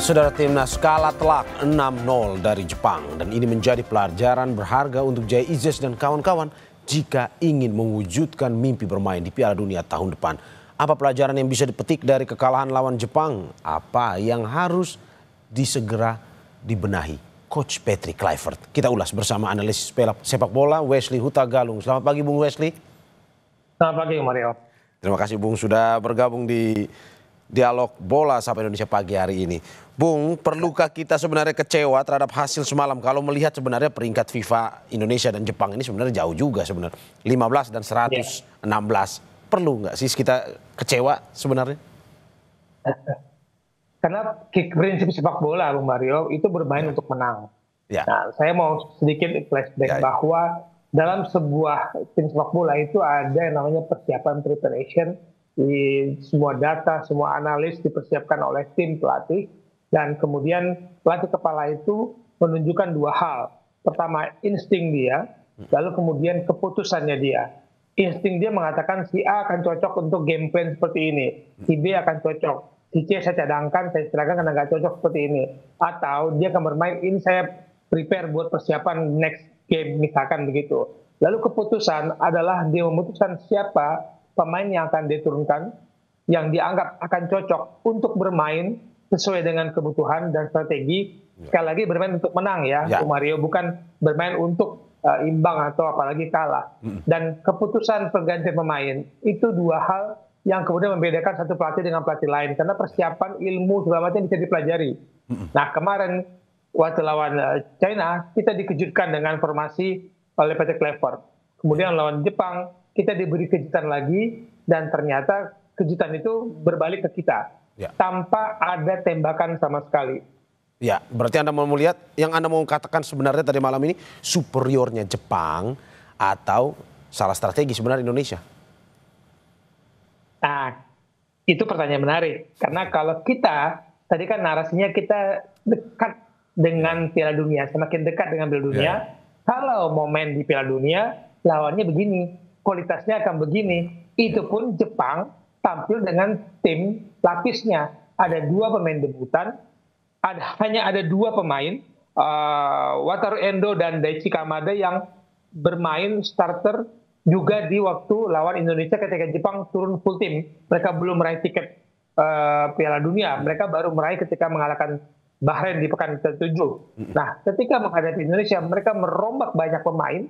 Saudara, timnas kalah telak 6-0 dari Jepang dan ini menjadi pelajaran berharga untuk Jay Izzes dan kawan-kawan jika ingin mewujudkan mimpi bermain di Piala Dunia tahun depan. Apa pelajaran yang bisa dipetik dari kekalahan lawan Jepang? Apa yang harus disegera dibenahi? Coach Patrick Kluivert. Kita ulas bersama analis sepak bola Wesley Huta Galung. Selamat pagi Bung Wesley. Selamat pagi Mario. Terima kasih Bung sudah bergabung di Dialog Bola Sapa Indonesia pagi hari ini. Bung, perlukah kita sebenarnya kecewa terhadap hasil semalam kalau melihat sebenarnya peringkat FIFA Indonesia dan Jepang ini sebenarnya jauh juga sebenarnya. 15 dan 116. Perlu nggak sih kita kecewa sebenarnya? Karena prinsip sepak bola Bung Mario itu bermain untuk menang. Nah, saya mau sedikit flashback bahwa dalam sebuah tim sepak bola itu ada yang namanya persiapan preparation. Di semua data, semua analis dipersiapkan oleh tim pelatih, dan kemudian pelatih kepala itu menunjukkan dua hal. Pertama, insting dia, lalu kemudian keputusannya dia. Insting dia mengatakan si A akan cocok untuk game plan seperti ini, si B akan cocok, si C saya cadangkan, saya istilahkan karena nggak cocok seperti ini. Atau dia akan bermain, ini saya prepare buat persiapan next game, misalkan begitu. Lalu keputusan adalah dia memutuskan siapa pemain yang akan diturunkan, yang dianggap akan cocok untuk bermain sesuai dengan kebutuhan dan strategi. Sekali lagi bermain untuk menang ya, Mario, bukan bermain untuk imbang atau apalagi kalah. Dan keputusan pergantian pemain itu dua hal yang kemudian membedakan satu pelatih dengan pelatih lain, karena persiapan ilmu segala macam bisa dipelajari. Nah, kemarin waktu lawan China kita dikejutkan dengan formasi oleh Patrick Kluivert. Kemudian lawan Jepang kita diberi kejutan lagi, dan ternyata kejutan itu berbalik ke kita tanpa ada tembakan sama sekali. Ya, berarti Anda mau melihat, yang Anda mau katakan sebenarnya tadi malam ini superiornya Jepang atau salah strategi sebenarnya Indonesia? Nah, itu pertanyaan menarik. Karena kalau kita, tadi kan narasinya kita dekat dengan Piala Dunia, semakin dekat dengan Piala Dunia. Kalau mau main di Piala Dunia, lawannya begini, kualitasnya akan begini. Itu pun Jepang tampil dengan tim lapisnya. Ada dua pemain debutan, hanya ada dua pemain, Wataru Endo dan Daichi Kamada yang bermain starter juga di waktu lawan Indonesia ketika Jepang turun full tim. Mereka belum meraih tiket Piala Dunia, mereka baru meraih ketika mengalahkan Bahrain di pekan ke-7. Nah, ketika menghadapi Indonesia, mereka merombak banyak pemain,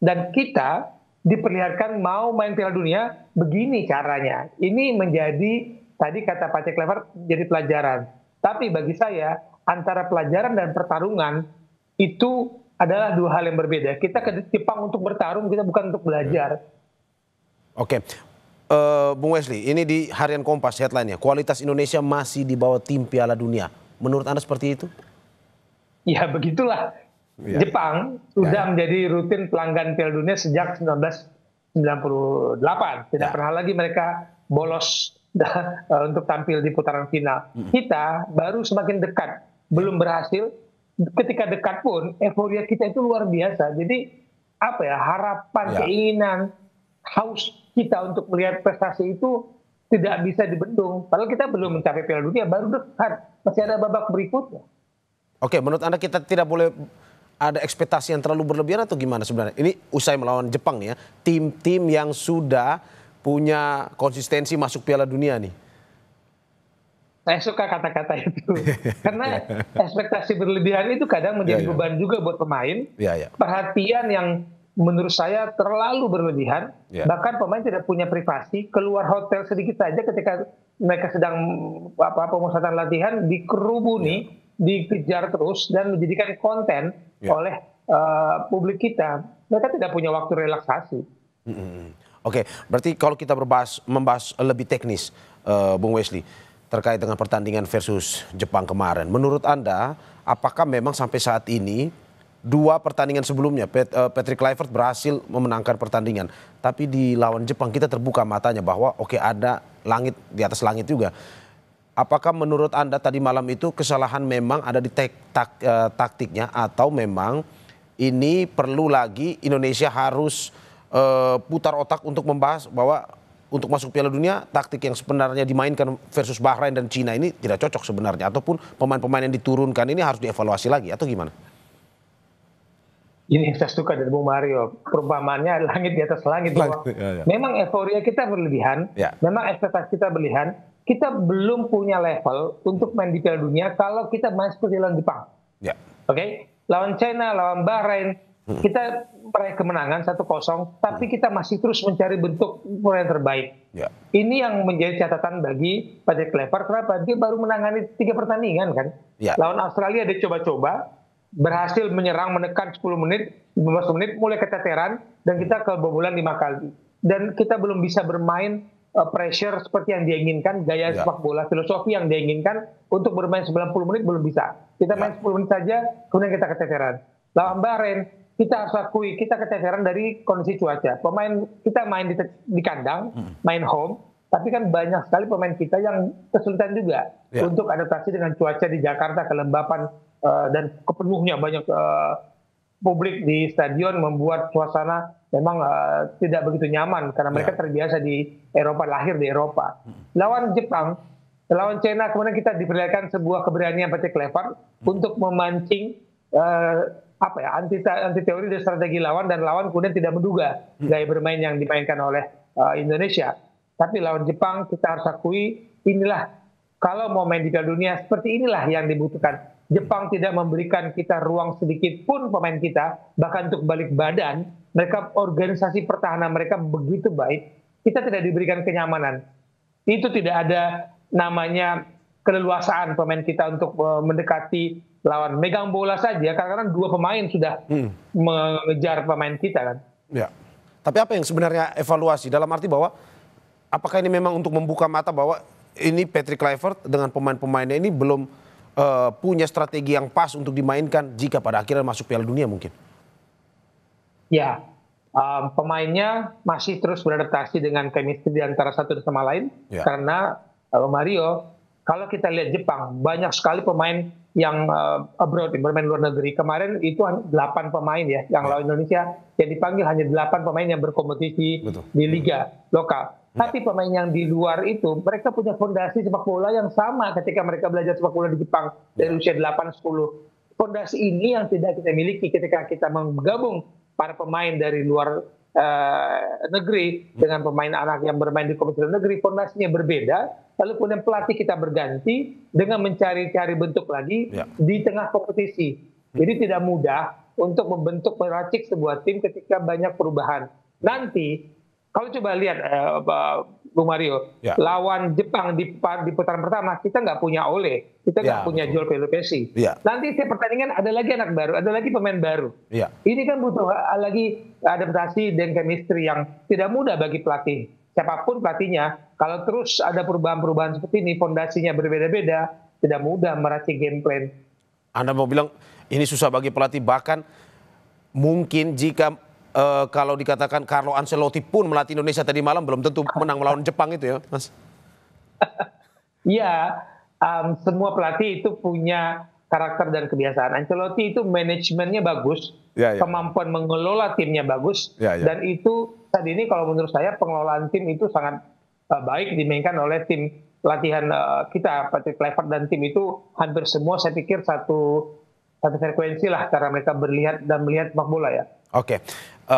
dan kita diperlihatkan mau main Piala Dunia, begini caranya. Ini menjadi, tadi kata Patrick Kluivert, jadi pelajaran. Tapi bagi saya, antara pelajaran dan pertarungan itu adalah dua hal yang berbeda. Kita ke Jepang untuk bertarung, kita bukan untuk belajar. Oke, Bung Wesley, ini di Harian Kompas headline-nya, kualitas Indonesia masih di bawah tim Piala Dunia. Menurut Anda seperti itu? Ya begitulah. Jepang sudah menjadi rutin pelanggan Piala Dunia sejak 1998. Tidak pernah lagi mereka bolos untuk tampil di putaran final. Kita baru semakin dekat, belum berhasil. Ketika dekat pun euforia kita itu luar biasa. Jadi apa ya, harapan, keinginan, haus kita untuk melihat prestasi itu tidak bisa dibendung. Padahal kita belum mencapai Piala Dunia, baru dekat. Masih ada babak berikutnya. Oke, menurut Anda kita tidak boleh ada ekspektasi yang terlalu berlebihan atau gimana sebenarnya? Ini usai melawan Jepang nih ya, tim-tim yang sudah punya konsistensi masuk Piala Dunia nih. Saya suka kata-kata itu. Karena ekspektasi berlebihan itu kadang menjadi beban juga buat pemain. Perhatian yang menurut saya terlalu berlebihan. Bahkan pemain tidak punya privasi, keluar hotel sedikit saja ketika mereka sedang pemusatan latihan, dikerubuni, dikejar terus, dan menjadikan konten oleh publik kita. Mereka tidak punya waktu relaksasi. Oke, berarti kalau kita membahas lebih teknis, Bung Wesley, terkait dengan pertandingan versus Jepang kemarin, menurut Anda apakah memang sampai saat ini dua pertandingan sebelumnya Patrick Kluivert berhasil memenangkan pertandingan, tapi di lawan Jepang kita terbuka matanya bahwa ada langit di atas langit juga. Apakah menurut Anda tadi malam itu kesalahan memang ada di taktiknya, atau memang ini perlu lagi Indonesia harus putar otak untuk membahas bahwa untuk masuk Piala Dunia, taktik yang sebenarnya dimainkan versus Bahrain dan Cina ini tidak cocok sebenarnya, ataupun pemain-pemain yang diturunkan ini harus dievaluasi lagi, atau gimana? Ini yang saya suka dari Bung Mario, perumpamannya langit di atas langit. Bahwa memang euforia kita berlebihan, memang ekspektasi kita berlebihan, kita belum punya level untuk main di Piala Dunia kalau kita main seperti lawan Jepang. Oke? Lawan China, lawan Bahrain, kita meraih kemenangan 1-0, tapi kita masih terus mencari bentuk yang terbaik. Ini yang menjadi catatan bagi Patrick Kluivert. Kenapa? Dia baru menangani 3 pertandingan kan. Lawan Australia dia coba-coba, berhasil menyerang, menekan 10 menit, 15 menit, mulai keteteran, dan kita kebobolan 5 kali. Dan kita belum bisa bermain pressure seperti yang dia inginkan, gaya sepak bola, filosofi yang dia inginkan, untuk bermain 90 menit belum bisa. Kita main 10 menit saja, kemudian kita keteteran. Lawan Bahrain, kita harus akui, kita keteteran dari kondisi cuaca. Pemain kita main di kandang, main home, tapi kan banyak sekali pemain kita yang kesulitan juga untuk adaptasi dengan cuaca di Jakarta, kelembapan, dan kepenuhnya banyak publik di stadion, membuat suasana memang tidak begitu nyaman, karena mereka terbiasa di Eropa, lahir di Eropa. Lawan Jepang, lawan China, kemudian kita diperlihatkan sebuah keberanian Patrick Kluivert untuk memancing anti teori dan strategi lawan, dan lawan kemudian tidak menduga gaya bermain yang dimainkan oleh Indonesia. Tapi lawan Jepang kita harus akui, inilah kalau mau main di Piala Dunia seperti inilah yang dibutuhkan. Jepang tidak memberikan kita ruang sedikit pun pemain kita, bahkan untuk balik badan. Mereka organisasi pertahanan mereka begitu baik, kita tidak diberikan kenyamanan. Itu tidak ada namanya keleluasaan pemain kita untuk mendekati lawan, megang bola saja, kadang-kadang 2 pemain sudah mengejar pemain kita kan. Tapi apa yang sebenarnya evaluasi, dalam arti bahwa apakah ini memang untuk membuka mata bahwa ini Patrick Kluivert dengan pemain-pemainnya ini belum punya strategi yang pas untuk dimainkan jika pada akhirnya masuk Piala Dunia mungkin? Pemainnya masih terus beradaptasi dengan chemistry di antara satu sama lain, karena Mario, kalau kita lihat Jepang, banyak sekali pemain yang abroad, bermain luar negeri. Kemarin itu 8 pemain yang lawan Indonesia, yang dipanggil hanya 8 pemain yang berkompetisi di liga lokal. Tapi pemain yang di luar itu, mereka punya fondasi sepak bola yang sama ketika mereka belajar sepak bola di Jepang dari usia 8-10. Fondasi ini yang tidak kita miliki ketika kita menggabung para pemain dari luar negeri dengan pemain anak yang bermain di kompetisi negeri. Fondasinya berbeda, lalu kemudian pelatih kita berganti dengan mencari-cari bentuk lagi di tengah kompetisi. Jadi tidak mudah untuk membentuk, meracik sebuah tim ketika banyak perubahan. Nanti kalau coba lihat Bung Mario, lawan Jepang di putaran pertama, kita nggak punya Ole, kita nggak punya Joel Pelopesi. Nanti setiap pertandingan ada lagi anak baru, ada lagi pemain baru. Ini kan butuh lagi adaptasi dan chemistry yang tidak mudah bagi pelatih. Siapapun pelatihnya, kalau terus ada perubahan-perubahan seperti ini, fondasinya berbeda-beda, tidak mudah meracik game plan. Anda mau bilang ini susah bagi pelatih, bahkan mungkin jika kalau dikatakan Carlo Ancelotti pun melatih Indonesia tadi malam belum tentu menang melawan Jepang itu ya, Mas? Semua pelatih itu punya karakter dan kebiasaan. Ancelotti itu manajemennya bagus, kemampuan mengelola timnya bagus, dan itu saat ini kalau menurut saya pengelolaan tim itu sangat baik dimainkan oleh tim latihan kita, Patrick Kluivert dan tim itu hampir semua saya pikir satu frekuensi lah cara mereka berlihat dan melihat sepak bola ya. Oke,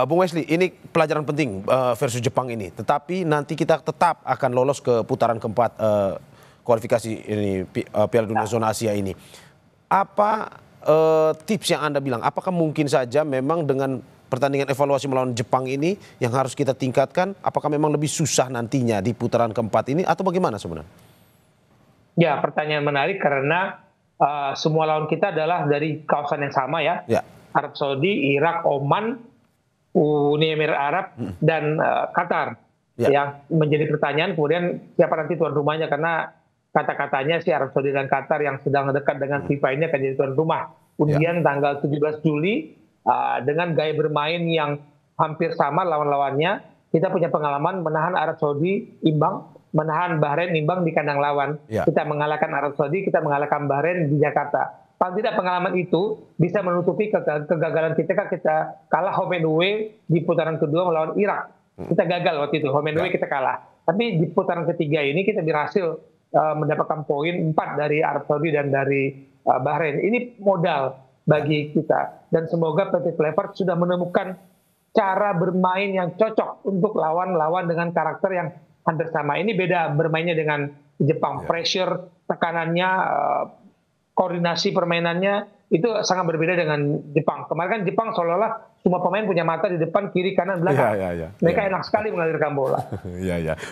Bung Wesley, ini pelajaran penting versus Jepang ini. Tetapi nanti kita tetap akan lolos ke putaran keempat kualifikasi ini Piala Dunia Zona Asia ini. Apa tips yang Anda bilang? Apakah mungkin saja memang dengan pertandingan evaluasi melawan Jepang ini yang harus kita tingkatkan? Apakah memang lebih susah nantinya di putaran keempat ini atau bagaimana sebenarnya? Ya, pertanyaan menarik karena semua lawan kita adalah dari kawasan yang sama ya. Arab Saudi, Irak, Oman, Uni Emirat Arab, dan Qatar. Yang menjadi pertanyaan kemudian siapa nanti tuan rumahnya, karena kata-katanya si Arab Saudi dan Qatar yang sedang dekat dengan FIFA ini akan jadi tuan rumah. Kemudian tanggal 17 Juli dengan gaya bermain yang hampir sama lawan-lawannya, kita punya pengalaman menahan Arab Saudi imbang, menahan Bahrain imbang di kandang lawan. Kita mengalahkan Arab Saudi, kita mengalahkan Bahrain di Jakarta. Paling tidak pengalaman itu bisa menutupi kegagalan kita kalah home and away di putaran kedua melawan Irak. Kita gagal waktu itu, home and away kita kalah. Tapi di putaran ketiga ini kita berhasil mendapatkan poin 4 dari Arab Saudi dan dari Bahrain. Ini modal bagi kita. Dan semoga Patrick Kluivert sudah menemukan cara bermain yang cocok untuk lawan-lawan dengan karakter yang hampir sama. Ini beda bermainnya dengan Jepang. Pressure, tekanannya, koordinasi permainannya itu sangat berbeda dengan Jepang. Kemarin kan Jepang seolah-olah semua pemain punya mata di depan, kiri, kanan, belakang. Mereka enak sekali mengalirkan bola.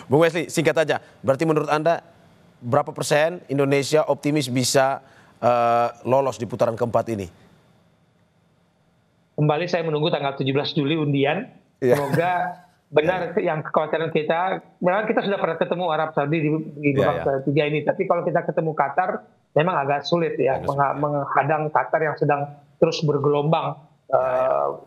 Bung Wesley, singkat aja. Berarti menurut Anda berapa persen Indonesia optimis bisa lolos di putaran keempat ini? Kembali saya menunggu tanggal 17 Juli undian. Semoga benar yang kekhawatiran kita. Memang kita sudah pernah ketemu Arab Saudi di babak ketiga ini. Tapi kalau kita ketemu Qatar, memang agak sulit ya menghadang Qatar yang sedang terus bergelombang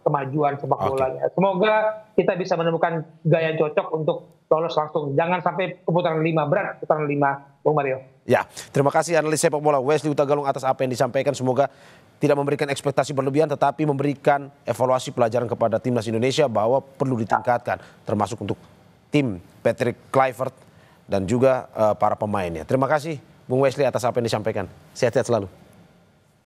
kemajuan sepak bolanya. Semoga kita bisa menemukan gaya cocok untuk lolos langsung. Jangan sampai ke putaran 5 berat, putaran 5, Bung Mario. Ya, terima kasih analis sepak bola Wesley Hutagalung atas apa yang disampaikan. Semoga tidak memberikan ekspektasi berlebihan, tetapi memberikan evaluasi pelajaran kepada timnas Indonesia bahwa perlu ditingkatkan, termasuk untuk tim Patrick Kluivert dan juga para pemainnya. Terima kasih Bung Wesley atas apa yang disampaikan. Sehat-sehat selalu.